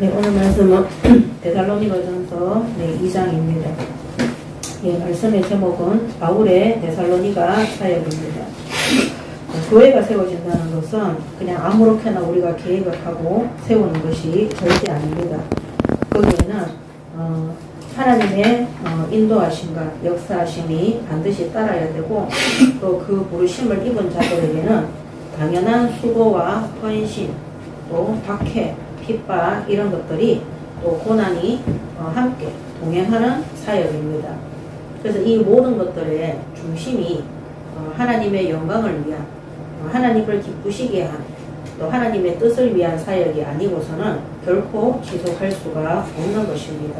네, 오늘 말씀은 데살로니가전서 2장입니다. 예, 말씀의 제목은 바울의 데살로니가 사역입니다. 교회가 세워진다는 것은 그냥 아무렇게나 우리가 계획을 하고 세우는 것이 절대 아닙니다. 거기에는 하나님의 인도하심과 역사하심이 반드시 따라야 되고, 또 그 부르심을 입은 자들에게는 당연한 수고와 헌신, 또 박해, 핍박 이런 것들이, 또 고난이 함께 동행하는 사역입니다. 그래서 이 모든 것들의 중심이 하나님의 영광을 위한, 하나님을 기쁘시게 한, 또 하나님의 뜻을 위한 사역이 아니고서는 결코 지속할 수가 없는 것입니다.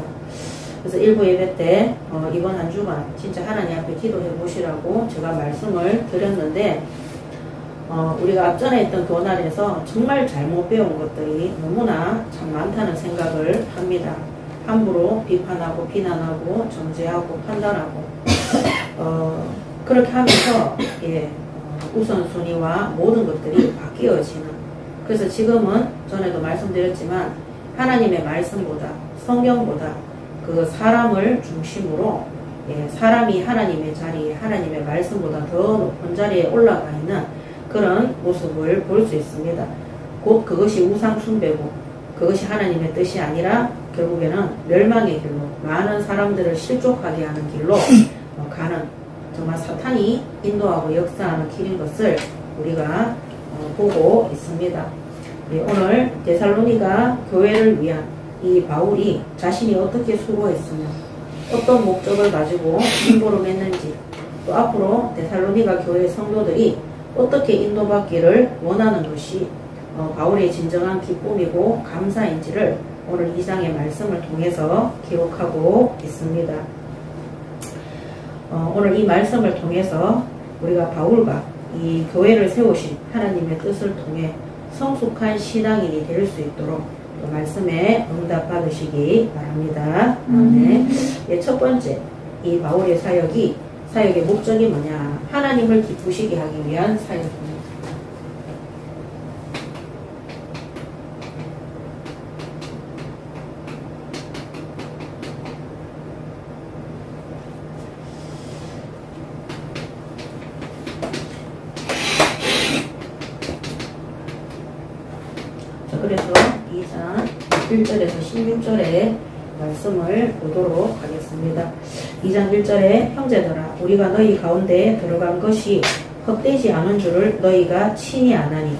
그래서 일부 예배 때 이번 한 주간 진짜 하나님 앞에 기도해 보시라고 제가 말씀을 드렸는데, 우리가 앞전에 했던 교단에서 정말 잘못 배운 것들이 너무나 참 많다는 생각을 합니다. 함부로 비판하고 비난하고 정죄하고 판단하고 그렇게 하면서 우선순위와 모든 것들이 바뀌어지는, 그래서 지금은 전에도 말씀드렸지만 하나님의 말씀보다, 성경보다 그 사람을 중심으로 사람이 하나님의 자리에, 하나님의 말씀보다 더 높은 자리에 올라가 있는 그런 모습을 볼 수 있습니다. 곧 그것이 우상 숭배고, 그것이 하나님의 뜻이 아니라 결국에는 멸망의 길로, 많은 사람들을 실족하게 하는 길로 가는, 정말 사탄이 인도하고 역사하는 길인 것을 우리가 보고 있습니다. 오늘 데살로니가 교회를 위한 이 바울이 자신이 어떻게 수고했으며 어떤 목적을 가지고 심부름했는지, 또 앞으로 데살로니가 교회 성도들이 어떻게 인도받기를 원하는 것이 바울의 진정한 기쁨이고 감사인지를 오늘 2장의 말씀을 통해서 기록하고 있습니다. 오늘 이 말씀을 통해서 우리가 바울과 이 교회를 세우신 하나님의 뜻을 통해 성숙한 신앙인이 될 수 있도록 말씀에 응답 받으시기 바랍니다. 네. 첫 번째, 이 바울의 사역의 목적이 뭐냐? 하나님을 기쁘시게 하기 위한 사역입니다. 자, 그래서 2장 1절에서 16절의 말씀을 보도록 하겠습니다. 2장 1절에 형제들아, 우리가 너희 가운데에 들어간 것이 헛되지 않은 줄을 너희가 친히 아나니,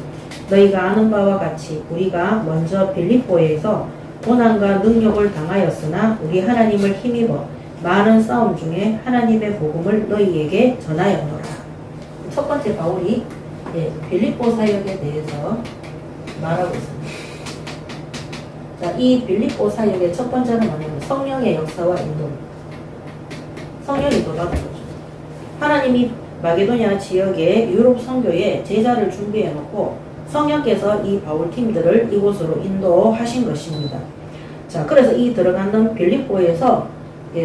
너희가 아는 바와 같이 우리가 먼저 빌립보에서 고난과 능욕을 당하였으나 우리 하나님을 힘입어 많은 싸움 중에 하나님의 복음을 너희에게 전하였노라. 첫 번째 바울이 빌립보 사역에 대해서 말하고 있습니다. 자, 이 빌립보 사역의 첫 번째는 뭐냐면 성령의 역사와 인도. 성령 인도가 되는 거죠. 하나님이 마게도냐 지역의 유럽 선교에 제자를 준비해 놓고 성령께서 이 바울 팀들을 이곳으로 인도하신 것입니다. 자, 그래서 이 들어가는 빌립보에서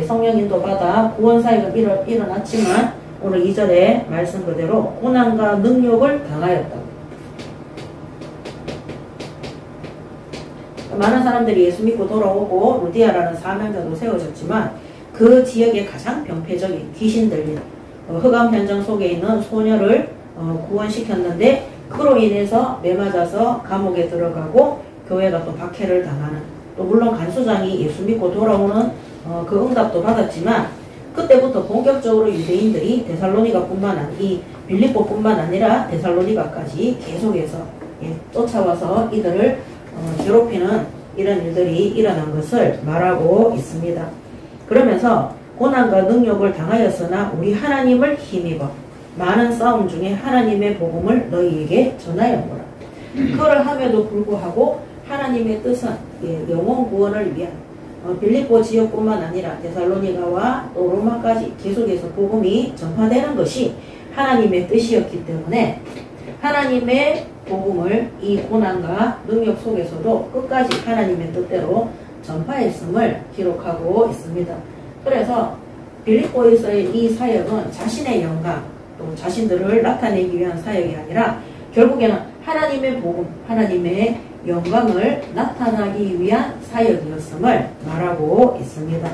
성령 인도받아 구원 사역은 일어났지만 오늘 2절에 말씀 그대로 고난과 능욕을 당하였다. 많은 사람들이 예수 믿고 돌아오고 루디아라는 사명자도 세워졌지만 그 지역의 가장 병폐적인 귀신 들린 흑암 현장 속에 있는 소녀를 구원시켰는데, 그로 인해서 매맞아서 감옥에 들어가고 교회가 또 박해를 당하는, 또 물론 간수장이 예수 믿고 돌아오는 그 응답도 받았지만 그때부터 본격적으로 유대인들이 데살로니가뿐만 아니라 이 빌립보뿐만 아니라 데살로니가까지 계속해서 쫓아와서 이들을 괴롭히는 이런 일들이 일어난 것을 말하고 있습니다. 그러면서 고난과 능욕을 당하였으나 우리 하나님을 힘입어 많은 싸움 중에 하나님의 복음을 너희에게 전하였노라. 그걸 함에도 불구하고 하나님의 뜻은 영혼 구원을 위한 빌립보 지역뿐만 아니라 데살로니가와 또 로마까지 계속해서 복음이 전파되는 것이 하나님의 뜻이었기 때문에 하나님의 복음을 이 고난과 능력 속에서도 끝까지 하나님의 뜻대로 전파했음을 기록하고 있습니다. 그래서 빌립보에서의 이 사역은 자신의 영광, 또 자신들을 나타내기 위한 사역이 아니라 결국에는 하나님의 복음, 하나님의 영광을 나타나기 위한 사역이었음을 말하고 있습니다.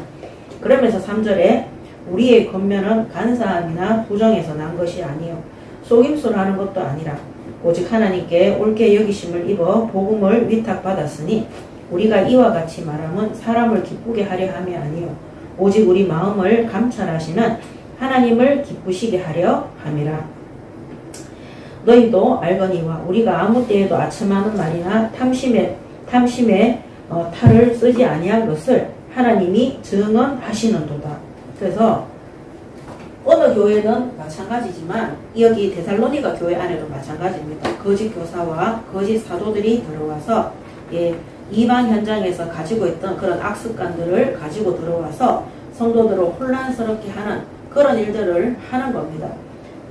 그러면서 3절에 우리의 권면은 간사함이나 부정에서 난 것이 아니요 속임수를 하는 것도 아니라 오직 하나님께 옳게 여기심을 입어 복음을 위탁받았으니 우리가 이와 같이 말하면 사람을 기쁘게 하려 함이 아니요 오직 우리 마음을 감찰하시는 하나님을 기쁘시게 하려 함이라. 너희도 알거니와 우리가 아무 때에도 아첨하는 말이나 탐심에 탈을 쓰지 아니한 것을 하나님이 증언하시는도다. 그래서 어느 교회든 마찬가지지만 여기 데살로니가 교회 안에도 마찬가지입니다. 거짓 교사와 거짓 사도들이 들어와서 이방 현장에서 가지고 있던 그런 악습관들을 가지고 들어와서 성도들을 혼란스럽게 하는 그런 일들을 하는 겁니다.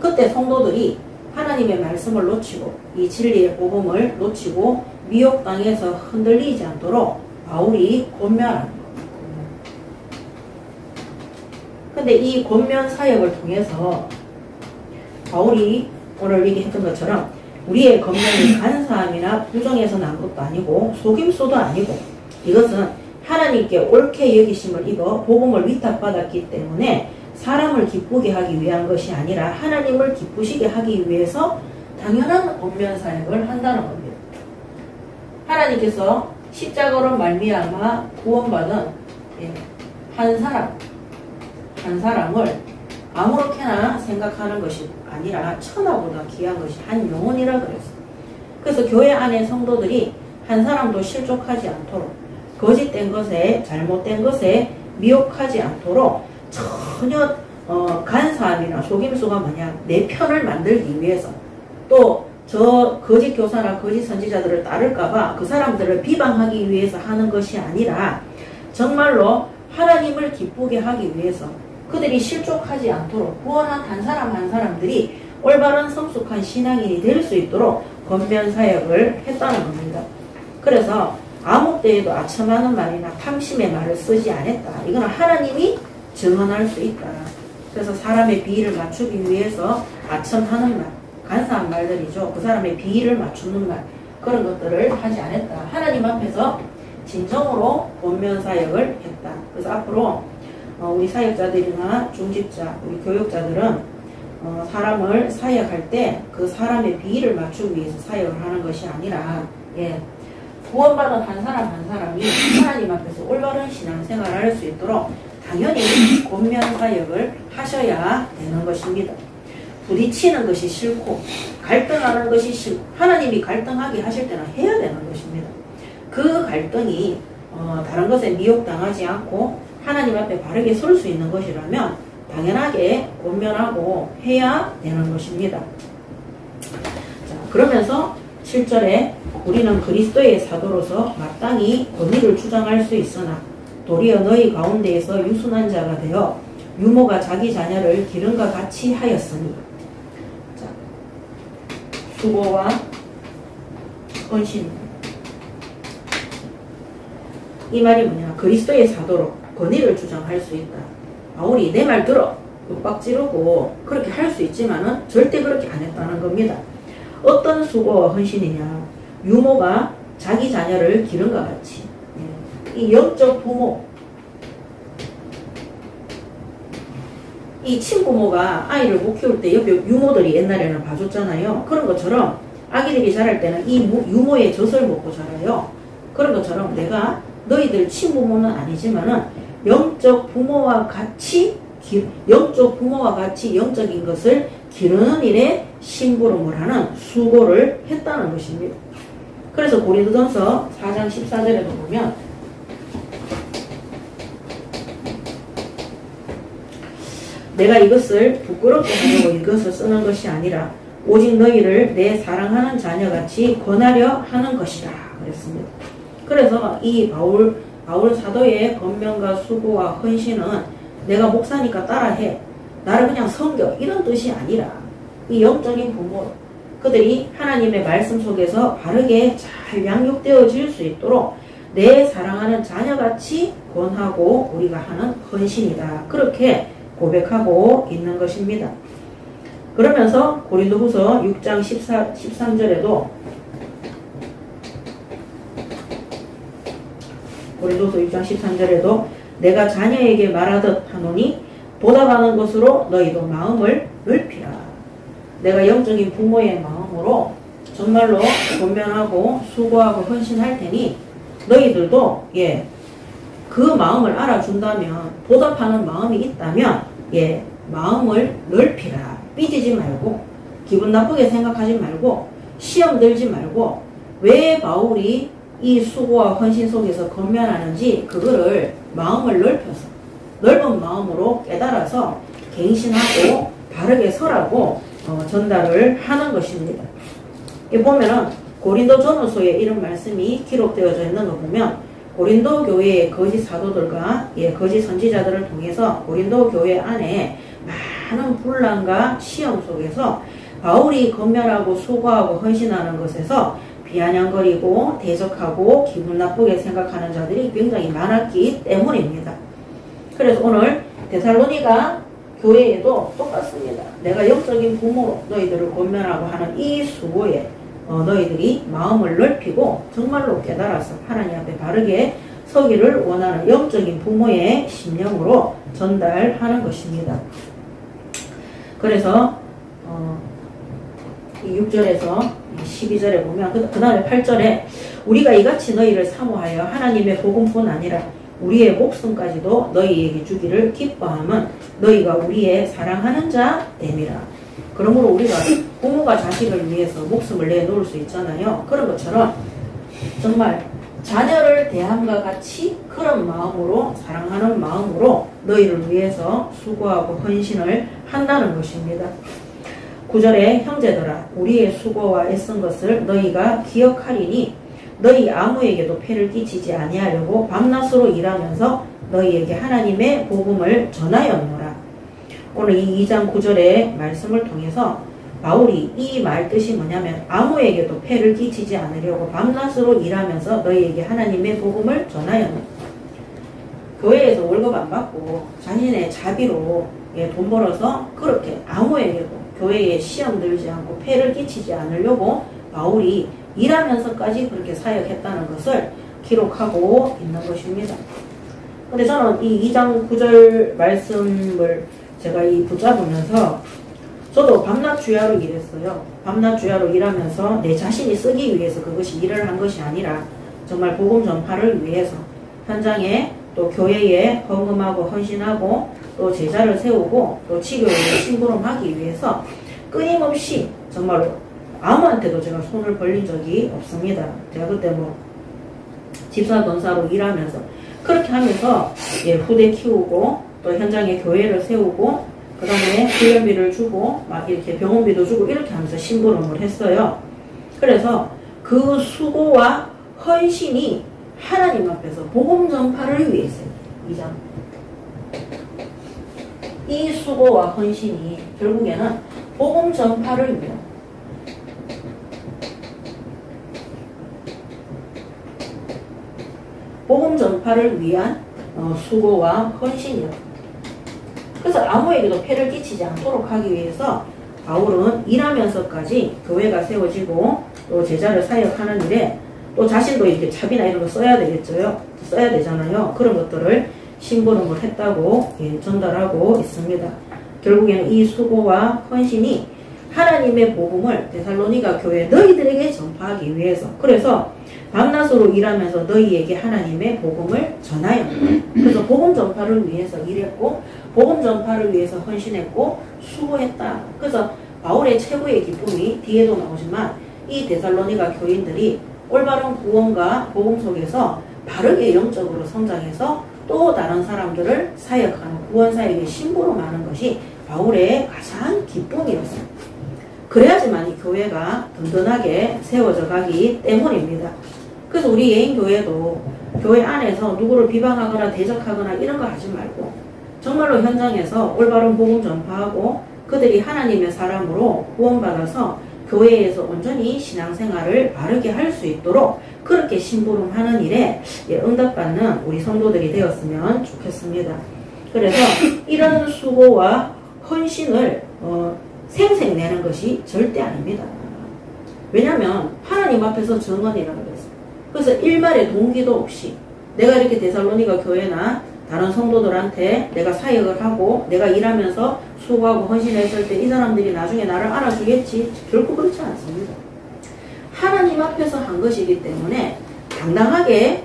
그때 성도들이 하나님의 말씀을 놓치고 이 진리의 복음을 놓치고 미혹당해서 흔들리지 않도록 바울이 권면하는 겁니다. 근데 이 권면 사역을 통해서 바울이 오늘 얘기했던 것처럼 우리의 권면이 간사함이나 부정에서 난 것도 아니고 속임수도 아니고 이것은 하나님께 옳게 여기심을 입어 복음을 위탁받았기 때문에 사람을 기쁘게 하기 위한 것이 아니라 하나님을 기쁘시게 하기 위해서 당연한 권면 사역을 한다는 겁니다. 하나님께서 십자가로 말미암아 구원받은 한 사람을 아무렇게나 생각하는 것이 아니라 천하보다 귀한 것이 한 영혼이라 그랬어요. 그래서 교회 안에 성도들이 한 사람도 실족하지 않도록 거짓된 것에 잘못된 것에 미혹하지 않도록 전혀 간사함이나 속임수가 뭐냐 내 편을 만들기 위해서 또 저 거짓 교사나 거짓 선지자들을 따를까봐 그 사람들을 비방하기 위해서 하는 것이 아니라 정말로 하나님을 기쁘게 하기 위해서 그들이 실족하지 않도록 구원한 한 사람 한 사람들이 올바른 성숙한 신앙인이 될 수 있도록 권면 사역을 했다는 겁니다. 그래서 아무 때에도 아첨하는 말이나 탐심의 말을 쓰지 않았다. 이건 하나님이 증언할 수 있다. 그래서 사람의 비위를 맞추기 위해서 아첨하는 말, 간사한 말들이죠. 그 사람의 비위를 맞추는 말, 그런 것들을 하지 않았다. 하나님 앞에서 진정으로 권면 사역을 했다. 그래서 앞으로 우리 사역자들이나 중직자, 우리 교육자들은 사람을 사역할 때 그 사람의 비위를 맞추기 위해서 사역을 하는 것이 아니라 구원받은 한 사람이 하나님 앞에서 올바른 신앙생활을 할 수 있도록 당연히 권면 사역을 하셔야 되는 것입니다. 부딪히는 것이 싫고 갈등하는 것이 싫고 하나님이 갈등하게 하실 때는 해야 되는 것입니다. 그 갈등이 다른 것에 미혹당하지 않고 하나님 앞에 바르게 설 수 있는 것이라면 당연하게 권면하고 해야 되는 것입니다. 자, 그러면서 7절에 우리는 그리스도의 사도로서 마땅히 권위를 주장할 수 있으나 도리어 너희 가운데에서 유순한 자가 되어 유모가 자기 자녀를 기름과 같이 하였으니 자, 수고와 헌신 이 말이 뭐냐 그리스도의 사도로 권위를 주장할 수 있다. 바울이 내 말 들어 윽박 지르고 그렇게 할 수 있지만은 절대 그렇게 안 했다는 겁니다. 어떤 수고와 헌신이냐 유모가 자기 자녀를 기름과 같이 이 영적 부모 이 친부모가 아이를 못 키울 때 옆에 유모들이 옛날에는 봐줬잖아요. 그런 것처럼 아기들이 자랄 때는 이 유모의 젖을 먹고 자라요. 그런 것처럼 내가 너희들 친부모는 아니지만은 영적 부모와 같이 영적인 것을 기르는 일에 심부름을 하는 수고를 했다는 것입니다. 그래서 고린도전서 4장 14절에도 보면 내가 이것을 부끄럽게 하려고 이것을 쓰는 것이 아니라 오직 너희를 내 사랑하는 자녀같이 권하려 하는 것이다 그랬습니다. 그래서 이 바울 사도의 권면과 수고와 헌신은 내가 목사니까 따라해 나를 그냥 섬겨 이런 뜻이 아니라 이 영적인 부모 그들이 하나님의 말씀 속에서 바르게 잘 양육되어질 수 있도록 내 사랑하는 자녀같이 권하고 우리가 하는 헌신이다. 그렇게 고백하고 있는 것입니다. 그러면서 고린도후서 6장 13절에도 고린도서 6장 13절에도 내가 자녀에게 말하듯 하노니 보답하는 것으로 너희도 마음을 넓히라. 내가 영적인 부모의 마음으로 정말로 권면하고 수고하고 헌신할 테니 너희들도 그 마음을 알아준다면, 보답하는 마음이 있다면 마음을 넓히라. 삐지지 말고 기분 나쁘게 생각하지 말고 시험 들지 말고 왜 바울이 이 수고와 헌신 속에서 권면하는지 그거를 마음을 넓혀서 넓은 마음으로 깨달아서 갱신하고 바르게 서라고 전달을 하는 것입니다. 이 보면은 고린도 전후서에 이런 말씀이 기록되어져 있는 거 보면 고린도 교회의 거짓 사도들과 거짓 선지자들을 통해서 고린도 교회 안에 많은 분란과 시험 속에서 바울이 권면하고 수고하고 헌신하는 것에서 비아냥거리고 대적하고 기분 나쁘게 생각하는 자들이 굉장히 많았기 때문입니다. 그래서 오늘 데살로니가 교회에도 똑같습니다. 내가 영적인 부모로 너희들을 권면하고 하는 이 수고에 너희들이 마음을 넓히고 정말로 깨달아서 하나님 앞에 바르게 서기를 원하는 영적인 부모의 심령으로 전달하는 것입니다. 그래서 6절에서 12절에 보면 그 다음에 8절에 우리가 이같이 너희를 사모하여 하나님의 복음뿐 아니라 우리의 목숨까지도 너희에게 주기를 기뻐함은 너희가 우리의 사랑하는 자 됨이라. 그러므로 우리가 부모가 자식을 위해서 목숨을 내놓을 수 있잖아요. 그런 것처럼 정말 자녀를 대함과 같이 그런 마음으로, 사랑하는 마음으로 너희를 위해서 수고하고 헌신을 한다는 것입니다. 9절에 형제들아 우리의 수고와 애쓴 것을 너희가 기억하리니 너희 아무에게도 폐를 끼치지 아니하려고 밤낮으로 일하면서 너희에게 하나님의 복음을 전하였노라. 오늘 이 2장 9절의 말씀을 통해서 바울이 이 말 뜻이 뭐냐면 아무에게도 폐를 끼치지 않으려고 밤낮으로 일하면서 너희에게 하나님의 복음을 전하였노라. 교회에서 월급 안 받고 자신의 자비로 돈 벌어서 그렇게 아무에게도 교회에 시험 들지 않고 폐를 끼치지 않으려고 바울이 일하면서까지 그렇게 사역했다는 것을 기록하고 있는 것입니다. 근데 저는 이 2장 9절 말씀을 제가 붙잡으면서 저도 밤낮 주야로 일했어요. 밤낮 주야로 일하면서 내 자신이 쓰기 위해서 그것이 일을 한 것이 아니라 정말 복음 전파를 위해서 현장에 또 교회에 헌금하고 헌신하고 또 제자를 세우고 또 지교회를 심부름하기 위해서 끊임없이 정말로 아무한테도 제가 손을 벌린 적이 없습니다. 제가 그때 집사 권사로 일하면서 그렇게 하면서 후대 키우고 또 현장에 교회를 세우고 그 다음에 훈련비를 주고 막 이렇게 병원비도 주고 이렇게 하면서 심부름을 했어요. 그래서 그 수고와 헌신이 하나님 앞에서 복음 전파를 위해서요. 이 수고와 헌신이 결국에는 복음 전파를 위해 복음 전파를 위한 수고와 헌신이었습니다. 그래서 아무에게도 폐를 끼치지 않도록 하기 위해서 바울은 일하면서까지 교회가 세워지고 또 제자를 사역하는 일에 또 자신도 이렇게 차비나 이런 거 써야 되겠죠. 써야 되잖아요. 그런 것들을 심부름을 했다고 전달하고 있습니다. 결국에는 이 수고와 헌신이 하나님의 복음을 데살로니가 교회 너희들에게 전파하기 위해서, 그래서 밤낮으로 일하면서 너희에게 하나님의 복음을 전하여, 그래서 복음 전파를 위해서 일했고 복음 전파를 위해서 헌신했고 수고했다. 그래서 바울의 최고의 기쁨이 뒤에도 나오지만 이 데살로니가 교인들이 올바른 구원과 복음 속에서 바르게 영적으로 성장해서 또 다른 사람들을 사역하는 구원사역에 심부름하는 것이 바울의 가장 기쁨이었습니다. 그래야지만 이 교회가 든든하게 세워져 가기 때문입니다. 그래서 우리 예인교회도 교회 안에서 누구를 비방하거나 대적하거나 이런 거 하지 말고 정말로 현장에서 올바른 복음 전파하고 그들이 하나님의 사람으로 구원받아서 교회에서 온전히 신앙생활을 바르게 할 수 있도록 그렇게 심부름하는 일에 응답받는 우리 성도들이 되었으면 좋겠습니다. 그래서 이런 수고와 헌신을 생색내는 것이 절대 아닙니다. 왜냐하면 하나님 앞에서 정언이라고 그랬어요. 그래서 일말의 동기도 없이 내가 이렇게 데살로니가 교회나 다른 성도들한테 내가 사역을 하고 내가 일하면서 수고하고 헌신했을 때 이 사람들이 나중에 나를 알아주겠지? 결코 그렇지 않습니다. 하나님 앞에서 한 것이기 때문에 당당하게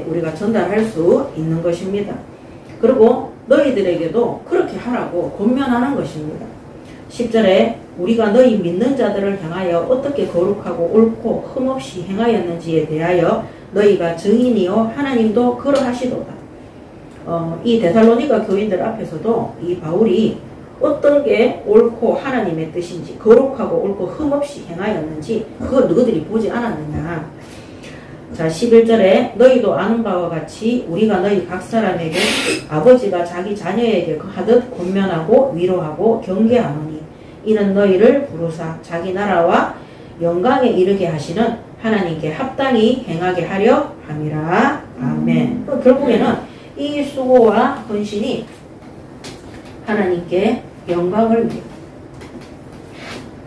우리가 전달할 수 있는 것입니다. 그리고 너희들에게도 그렇게 하라고 권면하는 것입니다. 10절에 우리가 너희 믿는 자들을 향하여 어떻게 거룩하고 옳고 흠없이 행하였는지에 대하여 너희가 증인이요 하나님도 그러하시도다. 이 데살로니가 교인들 앞에서도 이 바울이 어떤 게 옳고 하나님의 뜻인지 거룩하고 옳고 흠없이 행하였는지 그걸 너희들이 보지 않았느냐. 자 11절에 너희도 아는 바와 같이 우리가 너희 각 사람에게 아버지가 자기 자녀에게 하듯 권면하고 위로하고 경계하노니 이는 너희를 부르사 자기 나라와 영광에 이르게 하시는 하나님께 합당히 행하게 하려 함이라. 아멘. 결국에는 이 수고와 헌신이 하나님께 영광을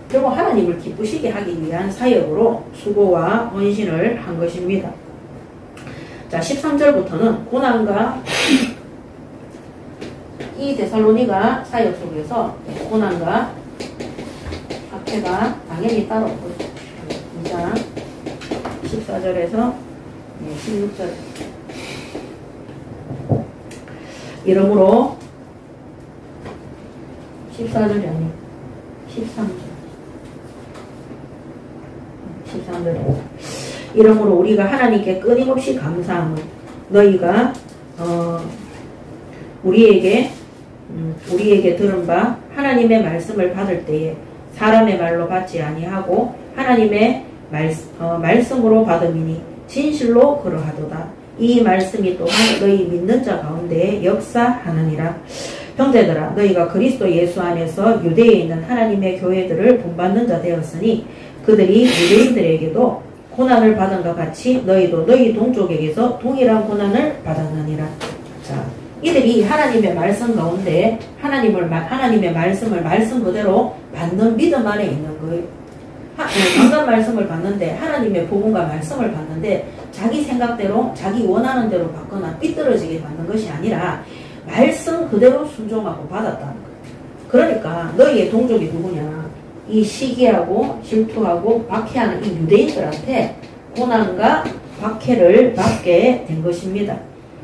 그리고 하나님을 기쁘시게 하기 위한 사역으로 수고와 헌신을 한 것입니다. 자 13절부터는 고난과 이 데살로니가 사역 속에서 고난과 박해가 당연히 따로 없고 2장 14절에서 16절 이러므로 14절이 아니 13절에 이러므로 우리가 하나님께 끊임없이 감사함은 너희가 우리에게 들은 바 하나님의 말씀을 받을 때에 사람의 말로 받지 아니하고 하나님의 말씀으로 받음이니 진실로 그러하도다. 이 말씀이 또한 너희 믿는 자 가운데 역사하느니라. 형제들아 너희가 그리스도 예수 안에서 유대에 있는 하나님의 교회들을 본받는 자 되었으니 그들이 유대인들에게도 고난을 받은 것 같이 너희도 너희 동족에게서 동일한 고난을 받았느니라. 자, 이들이 하나님의 말씀 가운데 하나님의 말씀을 말씀 그대로 받는 믿음 안에 있는 거예요. 강단 말씀을 받는데 하나님의 복음과 말씀을 받는데 자기 생각대로 자기 원하는 대로 받거나 삐뚤어지게 받는 것이 아니라 말씀 그대로 순종하고 받았다는 거예요. 그러니까 너희의 동족이 누구냐? 이 시기하고 질투하고 박해하는 이 유대인들한테 고난과 박해를 받게 된 것입니다.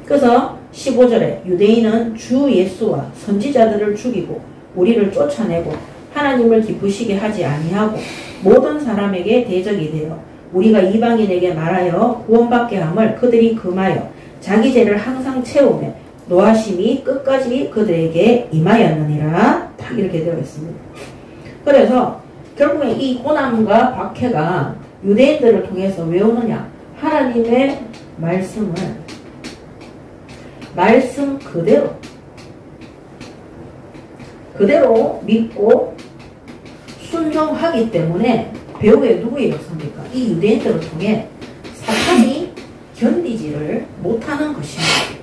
그래서 15절에 유대인은 주 예수와 선지자들을 죽이고 우리를 쫓아내고 하나님을 기쁘시게 하지 아니하고 모든 사람에게 대적이 되어 우리가 이방인에게 말하여 구원받게 함을 그들이 금하여 자기 죄를 항상 채우며 노하심이 끝까지 그들에게 임하였느니라. 딱 이렇게 되어 있습니다. 그래서 결국에 이 고난과 박해가 유대인들을 통해서 왜 오느냐? 하나님의 말씀을 말씀 그대로 믿고 순종하기 때문에 배후에 누구의 역사입니까? 이 유대인들을 통해 사탄이 견디지를 못하는 것입니다.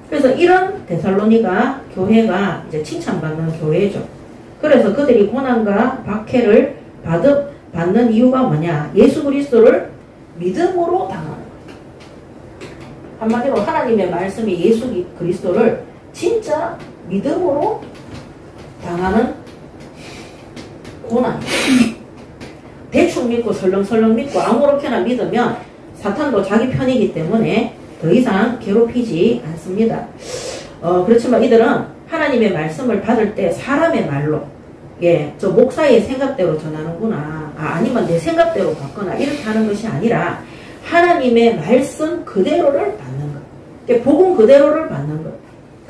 그래서 이런 데살로니가 교회가 이제 칭찬받는 교회죠. 그래서 그들이 고난과 박해를 받는 이유가 뭐냐? 예수 그리스도를 믿음으로 당하는 거예요. 한마디로 하나님의 말씀이 예수 그리스도를 진짜 믿음으로 당하는 고난이에요. 대충 믿고 설렁설렁 믿고 아무렇게나 믿으면 사탄도 자기 편이기 때문에 더 이상 괴롭히지 않습니다. 그렇지만 이들은 하나님의 말씀을 받을 때 사람의 말로 저 목사의 생각대로 전하는구나. 아니면 내 생각대로 받거나 이렇게 하는 것이 아니라 하나님의 말씀 그대로를 받는 것. 복음 그대로를 받는 것.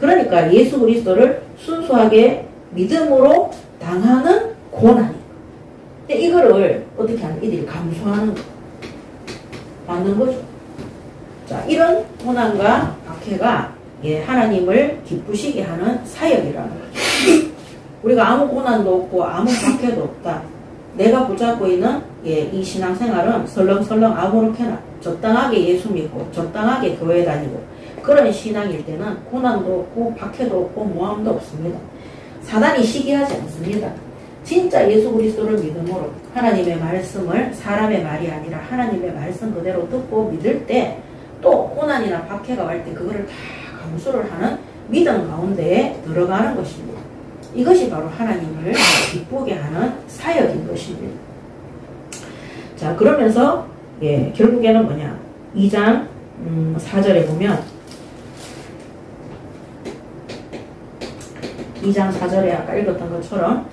그러니까 예수 그리스도를 순수하게 믿음으로 당하는 고난이. 근데 이거를 어떻게 하는? 이들이 감수하는 거. 받는 거죠. 자, 이런 고난과 박해가 하나님을 기쁘시게 하는 사역이라는 거죠. 우리가 아무 고난도 없고 아무 박해도 없다. 내가 붙잡고 있는 이 신앙생활은 설렁설렁 아무렇게나 적당하게 예수 믿고 적당하게 교회 다니고 그런 신앙일 때는 고난도 없고 박해도 없고 모함도 없습니다. 사단이 시기하지 않습니다. 진짜 예수 그리스도를 믿음으로 하나님의 말씀을 사람의 말이 아니라 하나님의 말씀 그대로 듣고 믿을 때 또 고난이나 박해가 올 때 그거를 다 감수를 하는 믿음 가운데에 들어가는 것입니다. 이것이 바로 하나님을 기쁘게 하는 사역인 것입니다. 자, 그러면서 결국에는 뭐냐, 2장 4절에 보면 2장 4절에 아까 읽었던 것처럼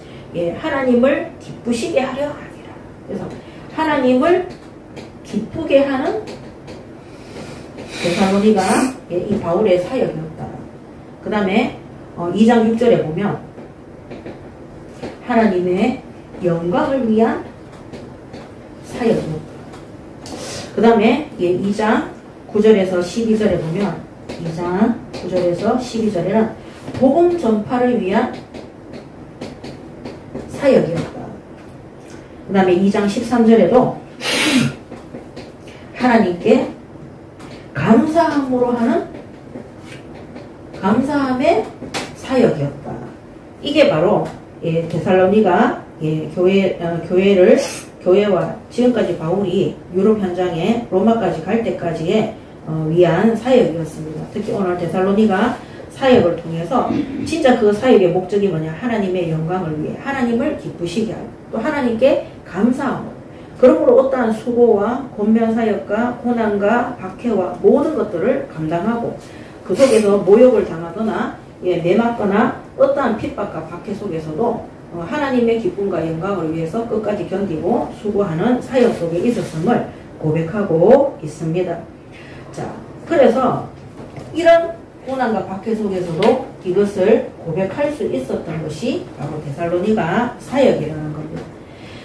하나님을 기쁘시게 하려 하니라. 그래서 하나님을 기쁘게 하는 데살로니가 이 바울의 사역이었다. 그 다음에 2장 6절에 보면 하나님의 영광을 위한 사역이었다. 그 다음에 2장 9절에서 12절에 보면 2장 9절에서 12절에는 복음 전파를 위한 사역이었다. 그 다음에 2장 13절에도 하나님께 감사함으로 하는 감사함의 사역이었다. 이게 바로 데살로니가 교회와 지금까지 바울이 유럽 현장에 로마까지 갈 때까지의 위한 사역이었습니다. 특히 오늘 데살로니가 사역을 통해서 진짜 그 사역의 목적이 뭐냐, 하나님의 영광을 위해 하나님을 기쁘시게 하고 또 하나님께 감사하고, 그러므로 어떠한 수고와 권면 사역과 고난과 박해와 모든 것들을 감당하고 그 속에서 모욕을 당하거나 매맞거나 어떠한 핍박과 박해 속에서도 하나님의 기쁨과 영광을 위해서 끝까지 견디고 수고하는 사역 속에 있었음을 고백하고 있습니다. 자, 그래서 이런 고난과 박해 속에서도 이것을 고백할 수 있었던 것이 바로 데살로니가 사역이라는 겁니다.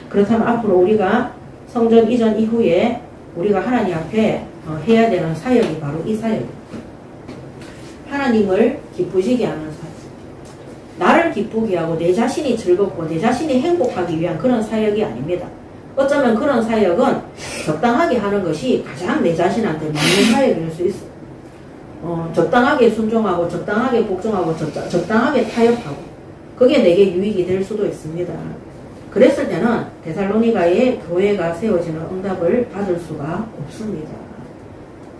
그렇다면 앞으로 우리가 성전 이전 이후에 우리가 하나님 앞에 해야 되는 사역이 바로 이 사역입니다. 하나님을 기쁘시게 하는 사역. 나를 기쁘게 하고 내 자신이 즐겁고 내 자신이 행복하기 위한 그런 사역이 아닙니다. 어쩌면 그런 사역은 적당하게 하는 것이 가장 내 자신한테 맞는 사역일 수 있어요. 적당하게 순종하고 적당하게 복종하고 적당하게 타협하고 그게 내게 유익이 될 수도 있습니다. 그랬을 때는 데살로니가의 교회가 세워지는 응답을 받을 수가 없습니다.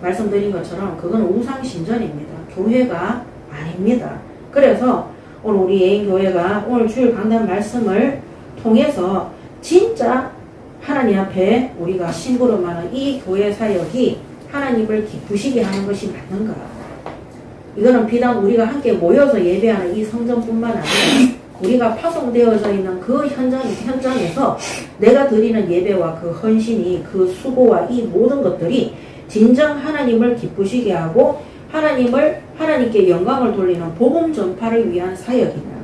말씀드린 것처럼 그건 우상신전입니다. 교회가 아닙니다. 그래서 오늘 우리 예인교회가 오늘 주일 강단 말씀을 통해서 진짜 하나님 앞에 우리가 심부름하는 이 교회 사역이 하나님을 기쁘시게 하는 것이 맞는가? 이거는 비단 우리가 함께 모여서 예배하는 이 성전뿐만 아니라 우리가 파송되어져 있는 그 현장에서 내가 드리는 예배와 그 헌신이, 그 수고와 이 모든 것들이 진정 하나님을 기쁘시게 하고 하나님께 영광을 돌리는 복음 전파를 위한 사역이냐,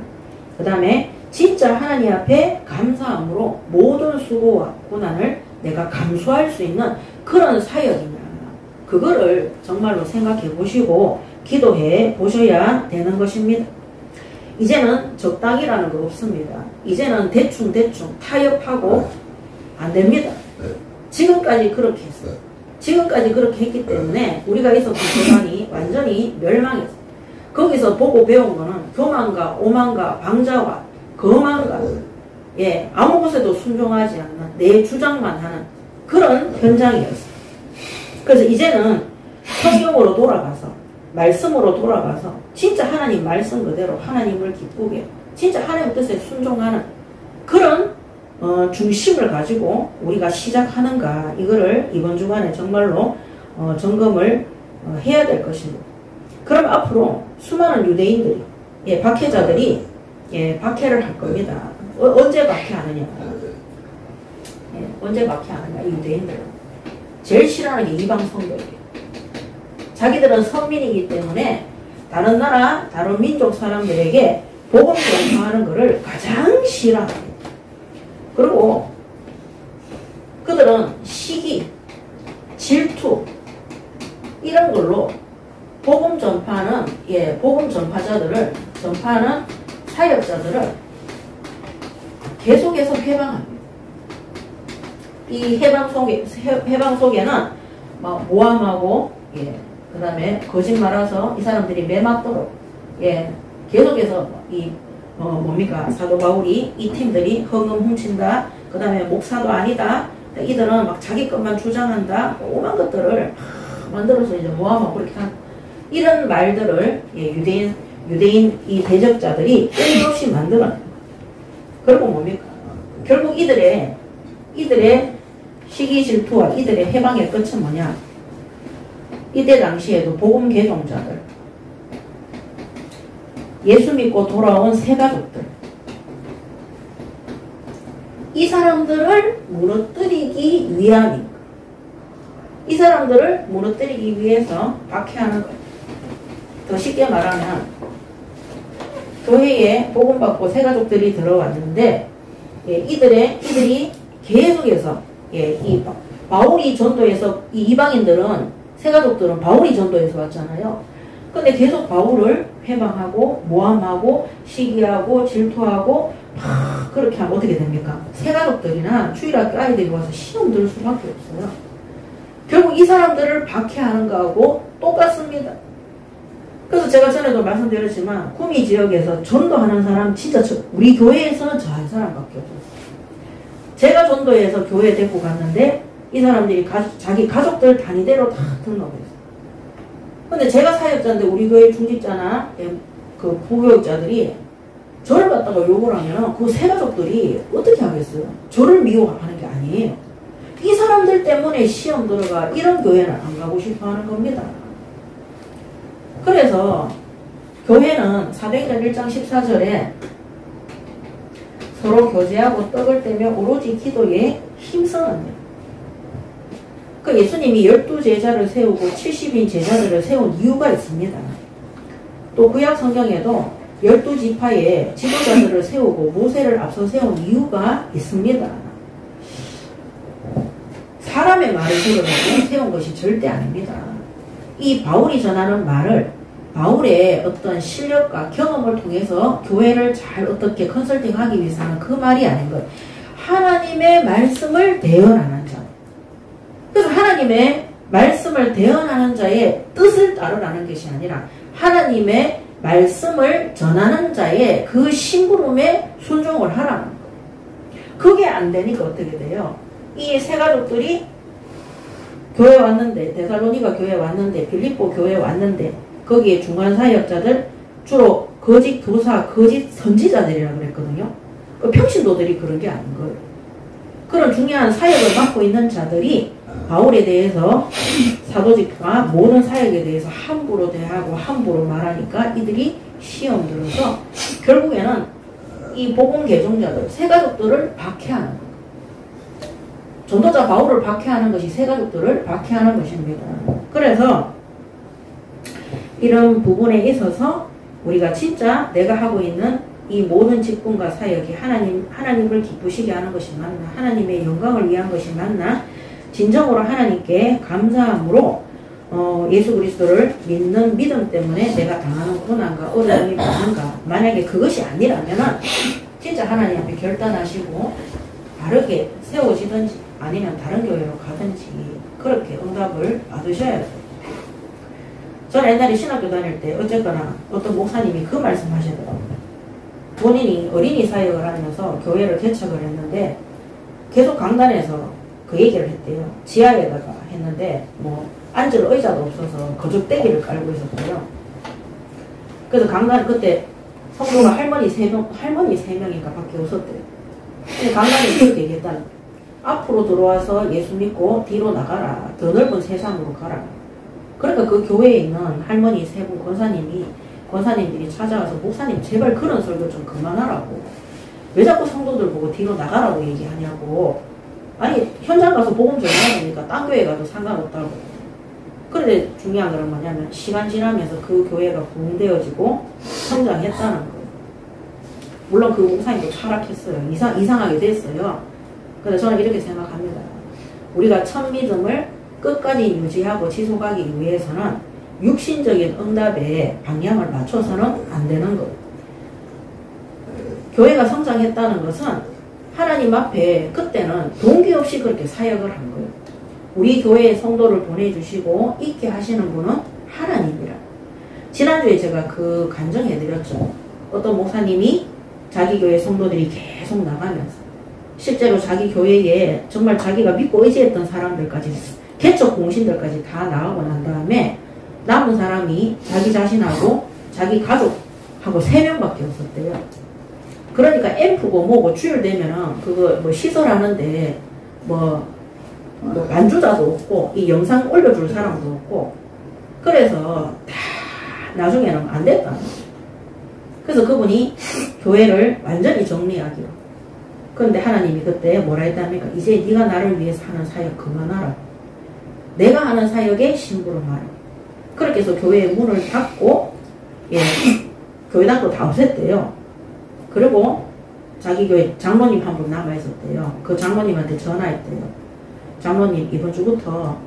그 다음에 진짜 하나님 앞에 감사함으로 모든 수고와 고난을 내가 감수할 수 있는 그런 사역이냐, 그거를 정말로 생각해 보시고 기도해 보셔야 되는 것입니다. 이제는 적당이라는 거 없습니다. 이제는 대충 타협하고 안 됩니다. 지금까지 그렇게 했어요. 지금까지 그렇게 했기 때문에 우리가 있었던 교단이 완전히 멸망했어요. 거기서 보고 배운 거는 교만과 오만과 방자와 거만과 아무 곳에도 순종하지 않는 내 주장만 하는 그런 현장이었어요. 그래서 이제는 성경으로 돌아가서 말씀으로 돌아가서 진짜 하나님 말씀 그대로 하나님을 기쁘게 진짜 하나님 뜻에 순종하는 그런 중심을 가지고 우리가 시작하는가, 이거를 이번 주간에 정말로 점검을 해야 될 것입니다. 그럼 앞으로 수많은 유대인들이 박해자들이 박해를 할 겁니다. 언제 박해하느냐? 언제 박해하느냐? 이 유대인들은 제일 싫어하는 게 이방 성도예요. 자기들은 선민이기 때문에 다른 나라, 다른 민족 사람들에게 복음 전파하는 것을 가장 싫어합니다. 그리고 그들은 시기, 질투 이런 걸로 복음 전파하는 복음 전파자들을 전파하는 사역자들을 계속해서 해방합니다. 이 해방 속에는 막 모함하고 그 다음에 거짓말해서 이 사람들이 매맞도록 계속해서 사도 바울이 이 팀들이 헌금 훔친다, 그 다음에 목사도 아니다, 이들은 막 자기 것만 주장한다, 오만 것들을 만들어서 이제 모함하고 그렇게 한 이런 말들을 유대인 이 대적자들이 끊임없이 만들어낸 거예요. 결국 뭡니까? 결국 이들의 시기 질투와 이들의 해방의 끝은 뭐냐? 이때 당시에도 복음 개종자들, 예수 믿고 돌아온 새가족들, 이 사람들을 무너뜨리기 위함입니다. 이 사람들을 무너뜨리기 위해서 박해하는 거예요. 더 쉽게 말하면 교회에 복음받고 새가족들이 들어왔는데 이들이 계속해서 이 바울이 전도해서 이 이방인들은 새가족들은 바울이 전도해서 왔잖아요. 근데 계속 바울을 회방하고 모함하고 시기하고 질투하고 막 그렇게 하면 어떻게 됩니까? 새가족들이나 주일학교 아이들이 와서 시험 들 수밖에 없어요. 결국 이 사람들을 박해하는 거하고 똑같습니다. 그래서 제가 전에도 말씀드렸지만 구미 지역에서 전도하는 사람 진짜 우리 교회에서는 저 한 사람밖에 없었어요. 제가 전도해서 교회에 데리고 갔는데 이 사람들이 자기 가족들 단위대로 다 등록했어요. 근데 제가 사역자인데 우리 교회 중직자나 그 부교육자들이 저를 갖다가 욕을 하면 그 새가족들이 어떻게 하겠어요? 저를 미워하는 게 아니에요. 이 사람들 때문에 시험 들어가 이런 교회는 안 가고 싶어 하는 겁니다. 그래서 교회는 사도행전 1장 14절에 서로 교제하고 떡을 떼며 오로지 기도에 힘써합니다. 그 예수님이 12제자를 세우고 70인 제자들을 세운 이유가 있습니다. 또 구약 성경에도 12지파의 지도자들을 세우고 모세를 앞서 세운 이유가 있습니다. 사람의 말을 들으려고 세운 것이 절대 아닙니다. 이 바울이 전하는 말을 바울의 어떤 실력과 경험을 통해서 교회를 잘 어떻게 컨설팅하기 위해서 하는 그 말이 아닌 거예요. 하나님의 말씀을 대언하는 자. 그래서 하나님의 말씀을 대언하는 자의 뜻을 따르라는 것이 아니라 하나님의 말씀을 전하는 자의 그 심부름에 순종을 하라는 거예요. 그게 안 되니까 어떻게 돼요? 이 세 가족들이 교회 왔는데, 데살로니가 교회 왔는데, 빌립보 교회 왔는데, 거기에 중간 사역자들, 주로 거짓 교사, 거짓 선지자들이라고 그랬거든요. 평신도들이 그런 게 아닌 거예요. 그런 중요한 사역을 맡고 있는 자들이 바울에 대해서 사도직과 모든 사역에 대해서 함부로 대하고 함부로 말하니까 이들이 시험 들어서 결국에는 이 복음 개종자들, 새가족들을 박해하는 거예요. 전도자 바울을 박해하는 것이 새가족들을 박해하는 것입니다. 그래서 이런 부분에 있어서 우리가 진짜 내가 하고 있는 이 모든 직분과 사역이 하나님을 기쁘시게 하는 것이 맞나, 하나님의 영광을 위한 것이 맞나, 진정으로 하나님께 감사함으로 예수 그리스도를 믿는 믿음 때문에 내가 당하는 고난과 어려움이 많은가. 만약에 그것이 아니라면 진짜 하나님 앞에 결단하시고 바르게 세워지든지 아니면 다른 교회로 가든지 그렇게 응답을 받으셔야 돼요. 저는 옛날에 신학교 다닐 때 어쨌거나 어떤 목사님이 그 말씀 하시더라고요. 본인이 어린이 사역을 하면서 교회를 개척을 했는데 계속 강단에서 그 얘기를 했대요. 지하에다가 했는데 뭐 앉을 의자도 없어서 거적대기를 깔고 있었고요. 그래서 강단 그때 성도가 할머니 3명인가 밖에 없었대요. 근데 강단이 그렇게 얘기했다는 거예요. 앞으로 들어와서 예수 믿고 뒤로 나가라. 더 넓은 세상으로 가라. 그러니까 그 교회에 있는 할머니 3분 권사님들이 찾아와서 목사님 제발 그런 설교 좀 그만하라고. 왜 자꾸 성도들 보고 뒤로 나가라고 얘기하냐고. 아니 현장 가서 복음 전해야 되니까 딴 교회 가도 상관없다고. 그런데 중요한 건 뭐냐면 시간 지나면서 그 교회가 부흥되어지고 성장했다는 거예요. 물론 그 목사님도 타락했어요. 이상하게 됐어요. 그래서 저는 이렇게 생각합니다. 우리가 첫 믿음을 끝까지 유지하고 지속하기 위해서는 육신적인 응답에 방향을 맞춰서는 안 되는 거예요. 교회가 성장했다는 것은 하나님 앞에 그때는 동기 없이 그렇게 사역을 한 거예요. 우리 교회에 성도를 보내주시고 있게 하시는 분은 하나님이라. 지난주에 제가 그 간증해드렸죠. 어떤 목사님이 자기 교회 성도들이 계속 나가면서 실제로 자기 교회에 정말 자기가 믿고 의지했던 사람들까지 개척 공신들까지 다 나가고 난 다음에 남은 사람이 자기 자신하고 자기 가족하고 3명밖에 없었대요. 그러니까 앰프고 뭐고 주일되면은 그거 뭐 시설하는데 뭐 안주자도 없고 이 영상 올려줄 사람도 없고 그래서 다 나중에는 안 됐다. 그래서 그분이 교회를 완전히 정리하기로. 그런데 하나님이 그때 뭐라 했답니까? 이제 네가 나를 위해서 하는 사역 그만하라. 내가 하는 사역에 심부름하라. 그렇게 해서 교회의 문을 닫고 예, 교회당도 다 없앴대요. 그리고 자기 교회 장로님 한 분 남아있었대요. 그 장로님한테 전화했대요. 장로님 이번 주부터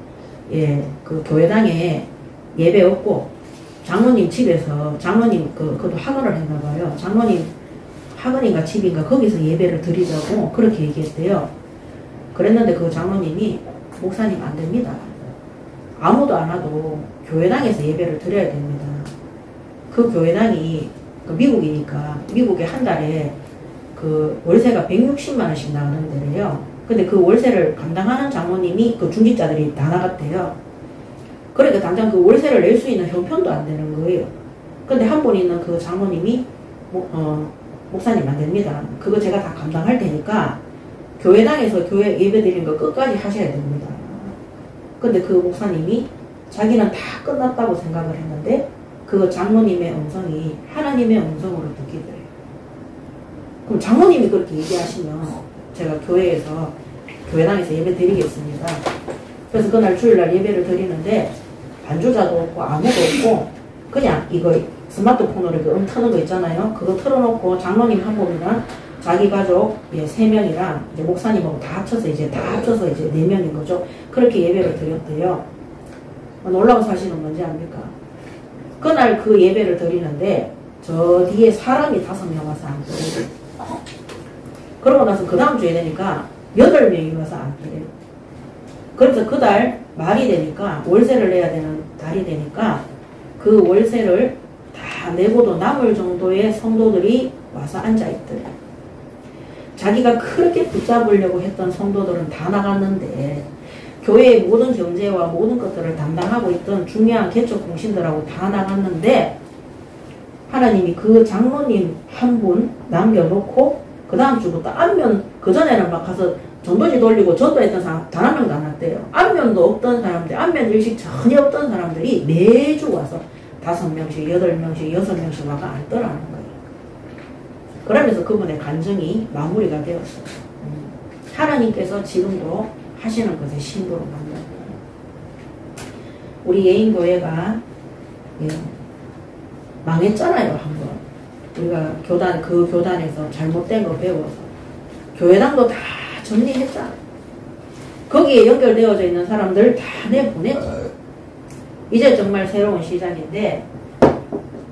예, 그 교회당에 예배 없고 장로님 집에서 장로님 그것도 학원을 했나봐요. 장로님 학원인가 집인가 거기서 예배를 드리자고 그렇게 얘기했대요. 그랬는데 그 장로님이 목사님 안 됩니다. 아무도 안 와도 교회당에서 예배를 드려야 됩니다. 그 교회당이 미국이니까 미국에 한 달에 그 월세가 160만 원씩 나가는 데래요. 근데 그 월세를 감당하는 장로님이 그 중직자들이 다 나갔대요. 그러니까 당장 그 월세를 낼 수 있는 형편도 안 되는 거예요. 근데 한 분 있는 그 장로님이 목사님 안 됩니다. 그거 제가 다 감당할 테니까 교회당에서 교회 예배 드리는 거 끝까지 하셔야 됩니다. 근데 그 목사님이 자기는 다 끝났다고 생각을 했는데 그 장로님의 음성이 하나님의 음성으로 듣기더래요. 그럼 장로님이 그렇게 얘기하시면 제가 교회에서 교회당에서 예배 드리겠습니다. 그래서 그날 주일날 예배를 드리는데 반주자도 없고 아무도 없고 그냥 이거 스마트폰으로 이렇게 트는 거 있잖아요. 그거 틀어놓고 장로님 한 분이랑 자기 가족 3명이랑 이제 목사님하고 다 합쳐서 이제 4명인 거죠. 그렇게 예배를 드렸대요. 놀라운 사실은 뭔지 압니까? 그날 그 예배를 드리는데 저 뒤에 사람이 5명 와서 앉더래요. 그러고 나서 그 다음 주에 되니까 8명이 와서 앉더래요. 그래서 그달 말이 되니까 월세를 내야 되는 달이 되니까 그 월세를 다 내고도 남을 정도의 성도들이 와서 앉아있더래요. 자기가 그렇게 붙잡으려고 했던 성도들은 다 나갔는데 교회의 모든 경제와 모든 것들을 담당하고 있던 중요한 개척 공신들하고 다 나갔는데 하나님이 그 장로님 한 분 남겨놓고 그 다음 주부터 안면 그전에는 막 가서 전도지 돌리고 전도했던 사람 단 한 명도 안 왔대요. 안면도 없던 사람들, 안면 일식 전혀 없던 사람들이 매주 와서 5명씩, 8명씩, 6명씩 와가 앉더라는 거예요. 그러면서 그분의 간증이 마무리가 되었어요. 하나님께서 지금도 하시는 것에 심부름한다. 우리 예인교회가 망했잖아요, 한번. 우리가 그 교단에서 잘못된 거 배워서. 교회당도 다 정리했잖아. 거기에 연결되어져 있는 사람들 다 내보냈죠. 이제 정말 새로운 시작인데,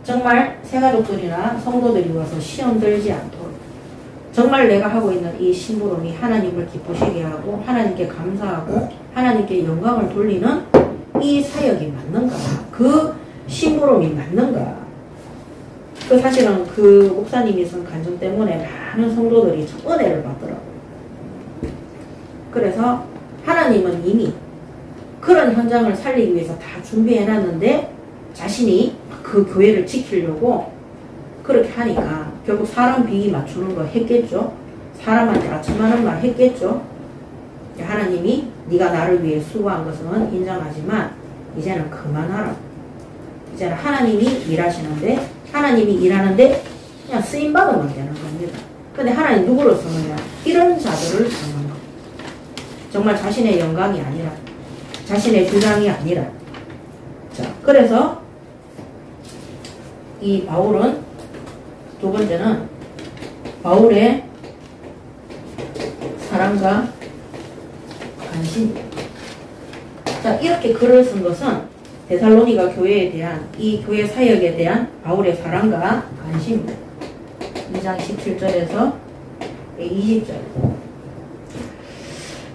정말 새가족들이나 성도들이 와서 시험 들지 않도록, 정말 내가 하고 있는 이 심부름이 하나님을 기쁘시게 하고, 하나님께 감사하고, 하나님께 영광을 돌리는 이 사역이 맞는가? 그 심부름이 맞는가? 그 사실은 그 목사님이 쓴 간증 때문에 많은 성도들이 은혜를 받더라고요. 그래서 하나님은 이미 그런 현장을 살리기 위해서 다 준비해놨는데 자신이 그 교회를 지키려고 그렇게 하니까 결국 사람 비위 맞추는 거 했겠죠. 사람한테 아첨하는 말 했겠죠. 하나님이 네가 나를 위해 수고한 것은 인정하지만 이제는 그만하라. 이제는 하나님이 일하시는데 하나님이 일하는데 그냥 쓰임받으면 되는 겁니다. 근데 하나님 누구를 쓰느냐? 이런 자들을 쓰는 거예요. 정말 자신의 영광이 아니라 자신의 주장이 아니라. 자, 그래서 이 바울은 두 번째는 바울의 사랑과 관심. 자, 이렇게 글을 쓴 것은 데살로니가 교회에 대한 이 교회 사역에 대한 바울의 사랑과 관심입니다. 2장 17절에서 20절.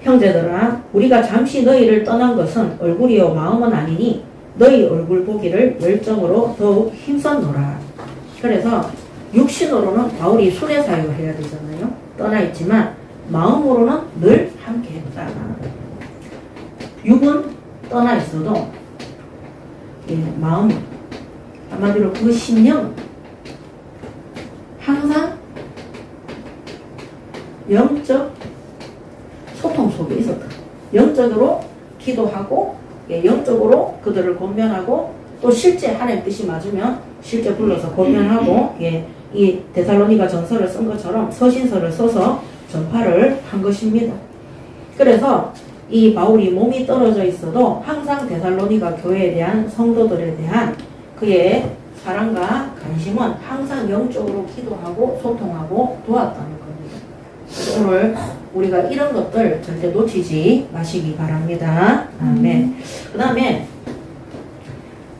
형제들아, 우리가 잠시 너희를 떠난 것은 얼굴이요 마음은 아니니 너희 얼굴 보기를 열정으로 더욱 힘썼노라. 그래서 육신으로는 바울이 순회 사역을 해야 되잖아요. 떠나 있지만 마음으로는 늘 함께 했다. 육은 떠나 있어도 예, 마음, 한마디로 그 심령 항상 영적 소통 속에 있었다. 영적으로 기도하고 예, 영적으로 그들을 권면하고 또 실제 하나님 뜻이 맞으면 실제 불러서 권면하고 예, 이 데살로니가 전서를 쓴 것처럼 서신서를 써서 전파를 한 것입니다. 그래서 이 바울이 몸이 떨어져 있어도 항상 데살로니가 교회에 대한 성도들에 대한 그의 사랑과 관심은 항상 영적으로 기도하고 소통하고 도왔다는 겁니다. 그래서 오늘 우리가 이런 것들 절대 놓치지 마시기 바랍니다. 아멘. 그 다음에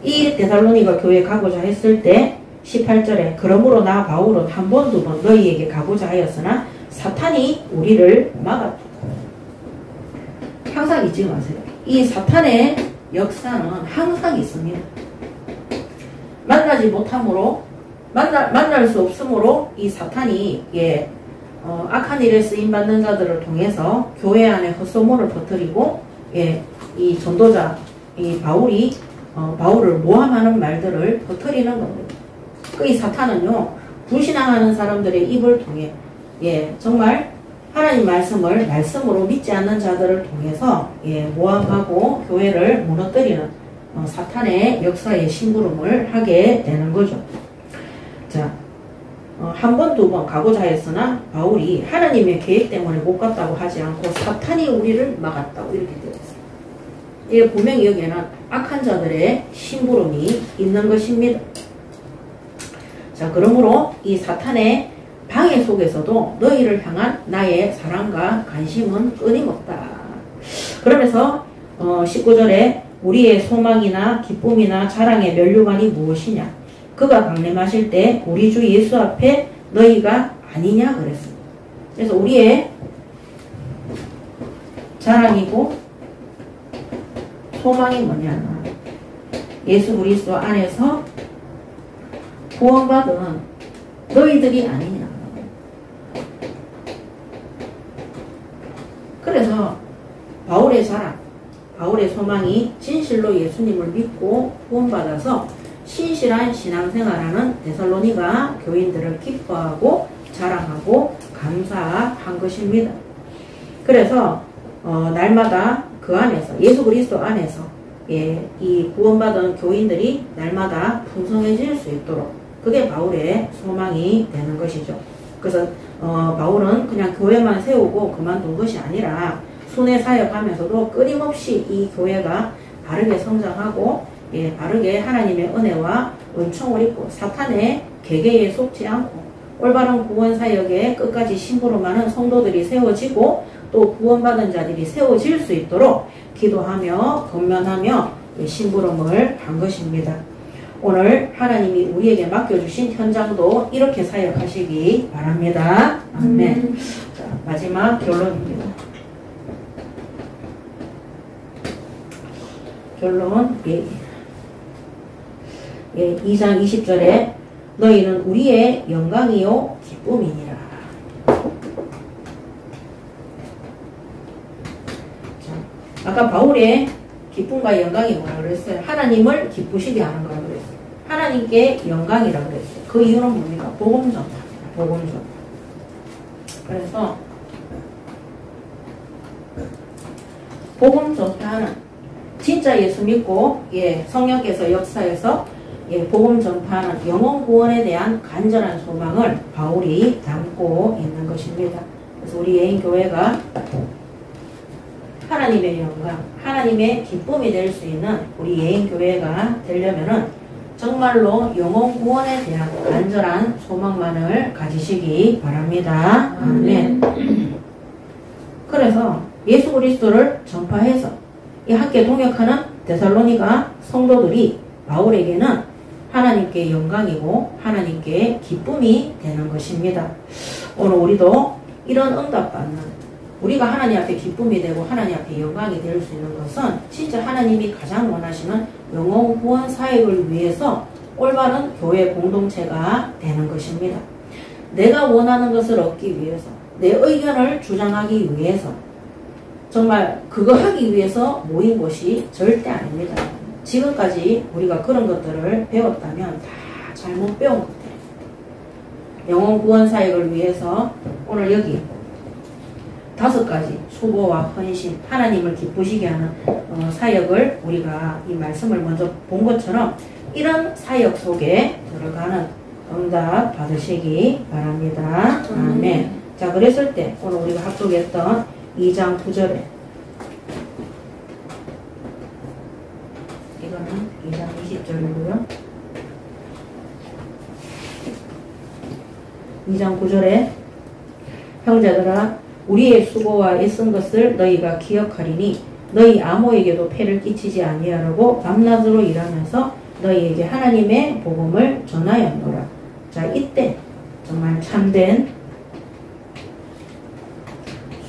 이 데살로니가 교회에 가고자 했을 때 18절에 그러므로 나 바울은 한 번 두 번 너희에게 가고자 하였으나 사탄이 우리를 막았다. 항상 잊지 마세요. 이 사탄의 역사는 항상 있습니다. 만나지 못함으로 만날 수 없으므로 이 사탄이 예, 악한 일에 쓰임받는 자들을 통해서 교회 안에 헛소문을 퍼뜨리고 예, 이 전도자 이 바울이 바울을 모함하는 말들을 퍼뜨리는 겁니다. 그 이 사탄은요 불신앙하는 사람들의 입을 통해 예, 정말 하나님 말씀으로 믿지 않는 자들을 통해서 예, 모함하고 교회를 무너뜨리는 사탄의 역사의 심부름을 하게 되는 거죠. 자, 한 번, 두 번 가고자 했으나 바울이 하나님의 계획 때문에 못 갔다고 하지 않고 사탄이 우리를 막았다고 이렇게 되어 있습니다. 이게 분명히 여기에는 악한 자들의 심부름이 있는 것입니다. 자, 그러므로 이 사탄의 방해 속에서도 너희를 향한 나의 사랑과 관심은 끊임없다. 그러면서 19절에 우리의 소망이나 기쁨이나 자랑의 면류관이 무엇이냐? 그가 강림하실 때 우리 주 예수 앞에 너희가 아니냐 그랬습니다. 그래서 우리의 자랑이고 소망이 뭐냐? 예수 그리스도 안에서 구원받은 너희들이 아니냐. 그래서 바울의 자랑, 바울의 소망이 진실로 예수님을 믿고 구원받아서 신실한 신앙생활하는 데살로니가 교인들을 기뻐하고 자랑하고 감사한 것입니다. 그래서 날마다 그 안에서 예수 그리스도 안에서 예, 이 구원받은 교인들이 날마다 풍성해질 수 있도록 그게 바울의 소망이 되는 것이죠. 그래서 바울은 그냥 교회만 세우고 그만둔 것이 아니라 순회 사역하면서도 끊임없이 이 교회가 바르게 성장하고 예, 바르게 하나님의 은혜와 은총을 입고 사탄의 계계에 속지 않고 올바른 구원 사역에 끝까지 심부름하는 성도들이 세워지고 또 구원받은 자들이 세워질 수 있도록 기도하며 권면하며 예, 심부름을 한 것입니다. 오늘 하나님이 우리에게 맡겨주신 현장도 이렇게 사역하시기 바랍니다. 아멘. 자, 마지막 결론입니다. 결론 예, 2장 20절에 너희는 우리의 영광이요 기쁨이니라. 자, 아까 바울의 기쁨과 영광이 뭐라 그랬어요? 하나님을 기쁘시게 하는 거라 그랬어요. 하나님께 영광이라 그랬어요. 그 이유는 뭡니까? 복음 전파입니다. 복음 전파. 그래서 복음 전파는 진짜 예수 믿고 예, 성령께서 역사해서 예, 복음 전파하는 영혼 구원에 대한 간절한 소망을 바울이 담고 있는 것입니다. 그래서 우리 예인교회가 하나님의 영광, 하나님의 기쁨이 될 수 있는 우리 예인교회가 되려면은 정말로 영혼 구원에 대한 간절한 소망만을 가지시기 바랍니다. 아멘. 그래서 예수 그리스도를 전파해서 이 함께 동역하는 데살로니가 성도들이 바울에게는 하나님께 영광이고 하나님께 기쁨이 되는 것입니다. 오늘 우리도 이런 응답받는 우리가 하나님 앞에 기쁨이 되고 하나님 앞에 영광이 될 수 있는 것은 진짜 하나님이 가장 원하시는 영혼 구원 사역을 위해서 올바른 교회 공동체가 되는 것입니다. 내가 원하는 것을 얻기 위해서 내 의견을 주장하기 위해서 정말 그거 하기 위해서 모인 곳이 절대 아닙니다. 지금까지 우리가 그런 것들을 배웠다면 다 잘못 배운 것들. 영혼 구원 사역을 위해서 오늘 여기 5가지 수고와 헌신, 하나님을 기쁘시게 하는 사역을 우리가 이 말씀을 먼저 본 것처럼 이런 사역 속에 들어가는 응답 받으시기 바랍니다. 아멘. 자, 그랬을 때 오늘 우리가 합독했던 2장 9절에 이거는 2장 20절이고요. 2장 9절에 형제들아 우리의 수고와 애쓴 것을 너희가 기억하리니 너희 아모에게도 폐를 끼치지 아니하라고 밤낮으로 일하면서 너희에게 하나님의 복음을 전하였노라. 자, 이때 정말 참된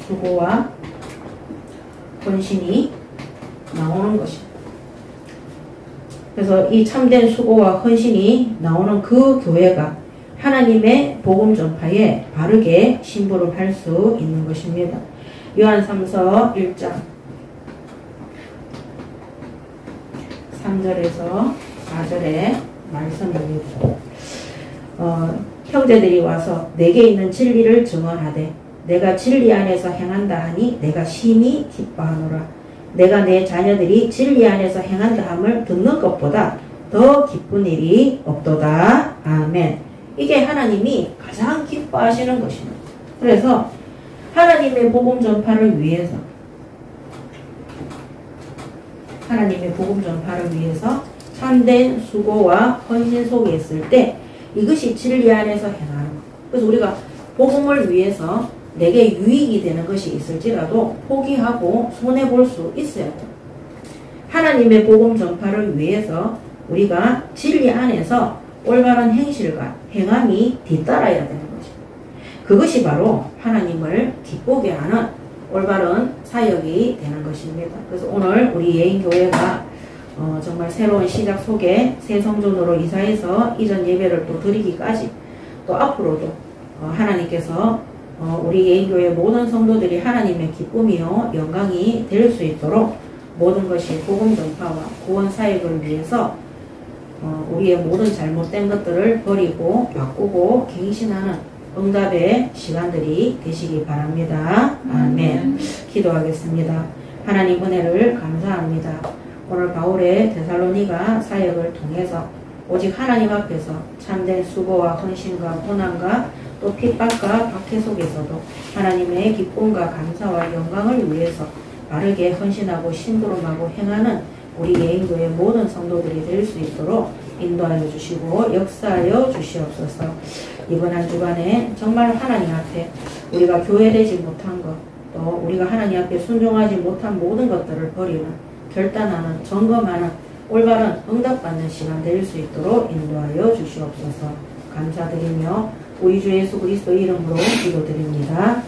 수고와 헌신이 나오는 것입니다. 그래서 이 참된 수고와 헌신이 나오는 그 교회가 하나님의 복음 전파에 바르게 심부를 할 수 있는 것입니다. 요한 3서 1장 3절에서 4절의 말씀입니다. 형제들이 와서 내게 있는 진리를 증언하되 내가 진리 안에서 행한다 하니 내가 심히 기뻐하노라. 내가 내 자녀들이 진리 안에서 행한다 함을 듣는 것보다 더 기쁜 일이 없도다. 아멘. 이게 하나님이 가장 기뻐하시는 것입니다. 그래서 하나님의 복음 전파를 위해서 참된 수고와 헌신 속에 있을 때 이것이 진리 안에서 행하는 것. 그래서 우리가 복음을 위해서 내게 유익이 되는 것이 있을지라도 포기하고 손해볼 수 있어야 돼요. 하나님의 복음 전파를 위해서 우리가 진리 안에서 올바른 행실과 행함이 뒤따라야 되는 것입니다. 그것이 바로 하나님을 기쁘게 하는 올바른 사역이 되는 것입니다. 그래서 오늘 우리 예인교회가 정말 새로운 시작 속에 새 성전으로 이사해서 이전 예배를 또 드리기까지 또 앞으로도 하나님께서 우리 예인교회 모든 성도들이 하나님의 기쁨이요 영광이 될 수 있도록 모든 것이 복음 전파와 구원 사역을 위해서 우리의 모든 잘못된 것들을 버리고 바꾸고 갱신하는 응답의 시간들이 되시기 바랍니다. 아멘. 기도하겠습니다. 하나님 은혜를 감사합니다. 오늘 바울의 데살로니가 사역을 통해서 오직 하나님 앞에서 참된 수고와 헌신과 고난과 또 핍박과 박해 속에서도 하나님의 기쁨과 감사와 영광을 위해서 바르게 헌신하고 심부름하고 행하는 우리 예인교회 모든 성도들이 될 수 있도록 인도하여 주시고 역사하여 주시옵소서. 이번 한 주간에 정말 하나님 앞에 우리가 교회되지 못한 것, 또 우리가 하나님 앞에 순종하지 못한 모든 것들을 버리는, 결단하는, 점검하는 올바른 응답받는 시간 될 수 있도록 인도하여 주시옵소서. 감사드리며 우리 주 예수 그리스도 이름으로 기도드립니다.